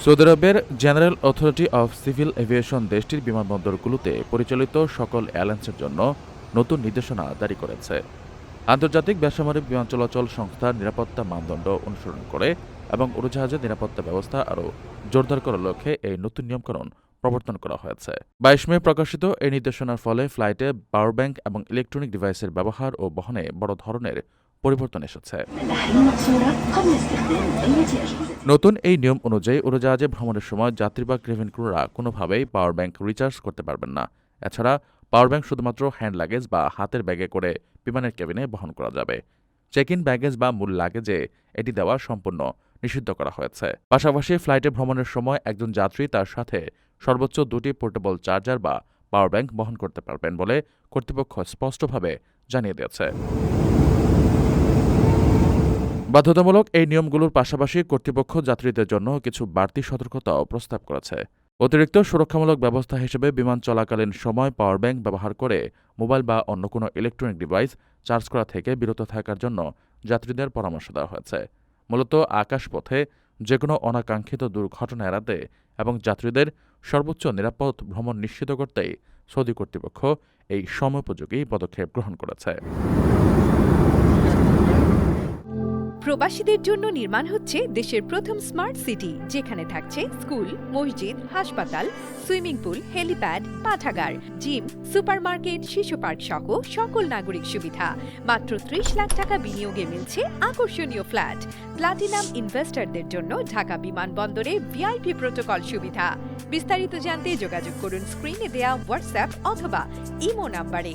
Saudi আরবের general authority of civil aviation দেশটির বিমানবন্দরগুলোতে পরিচালিত সকল এয়ারলাইন্সের জন্য নতুন নির্দেশনা জারি করেছে। আন্তর্জাতিক বেসামরিক বিমান চলাচল সংস্থার নিরাপত্তা মানদণ্ড অনুসরণ করে এবং উড়োজাহাজের নিরাপত্তা ব্যবস্থা আরও জোরদার করার লক্ষ্যে এই নতুন নিয়মকানুন প্রবর্তন করা হয়েছে। ২২ মে প্রকাশিত এই নির্দেশনার ফলে ফ্লাইটে পাওয়ার ব্যাংক এবং ইলেকট্রনিক ডিভাইসের ব্যবহার ও বহনে বড় ধরনের পরিবর্তন এসেছে। নতুন এই নিয়ম অনুযায়ী উড়োজাহাজে ভ্রমণের সময় যাত্রী বা কেবিন ক্রুরা কোনোভাবেই পাওয়ার ব্যাংক রিচার্জ করতে পারবেন না। এছাড়া পাওয়ার ব্যাংক শুধুমাত্র হ্যান্ড লাগেজ বা হাতের ব্যাগে করে বিমানের কেবিনে বহন করা যাবে। চেক ইন ব্যাগেজ বা মূল লাগেজে এটি দেওয়া সম্পূর্ণ নিষিদ্ধ করা হয়েছে। পাশাপাশি ফ্লাইটে ভ্রমণের সময় একজন যাত্রী তার সাথে সর্বোচ্চ 2টি পোর্টেবল চার্জার বা পাওয়ার ব্যাংক বহন করতে পারবেন বলে কর্তৃপক্ষ স্পষ্টভাবে জানিয়ে দিয়েছে। বাধ্যতামূলক এই নিয়মগুলোর পাশাপাশি কর্তৃপক্ষ যাত্রীদের জন্য কিছু বাড়তি সতর্কতাও প্রস্তাব করেছে। অতিরিক্ত সুরক্ষামূলক ব্যবস্থা হিসেবে বিমান চলাকালীন সময় পাওয়ার ব্যাংক ব্যবহার করে মোবাইল বা অন্য কোনো ইলেকট্রনিক ডিভাইস চার্জ করা থেকে বিরত থাকার জন্য যাত্রীদের পরামর্শ দেওয়া হয়েছে। মূলত আকাশপথে যেকোনো অনাকাঙ্ক্ষিত দুর্ঘটনা এড়াতে এবং যাত্রীদের সর্বোচ্চ নিরাপদ ভ্রমণ নিশ্চিত করতেই সৌদি কর্তৃপক্ষ এই সময়োপযোগী পদক্ষেপ গ্রহণ করেছে। প্রবাসীদের জন্য নির্মাণ হচ্ছে দেশের প্রথম স্মার্ট সিটি, যেখানে থাকছে স্কুল, মসজিদ, হাসপাতাল, সুইমিং পুল, হেলিপ্যাড, পাঠাগার, জিম, সুপারমার্কেট, শিশু পার্ক সহ সকল নাগরিক সুবিধা। মাত্র ৩০ লাখ টাকা বিনিয়োগে মিলছে আকর্ষণীয় ফ্ল্যাট। প্লাটিনাম ইনভেস্টরদের জন্য ঢাকা বিমানবন্দরে ভিআইপি প্রোটোকল সুবিধা। বিস্তারিত জানতে যোগাযোগ করুন স্ক্রিনে দেয়া হোয়াটসঅ্যাপ অথবা ইমো নাম্বারে।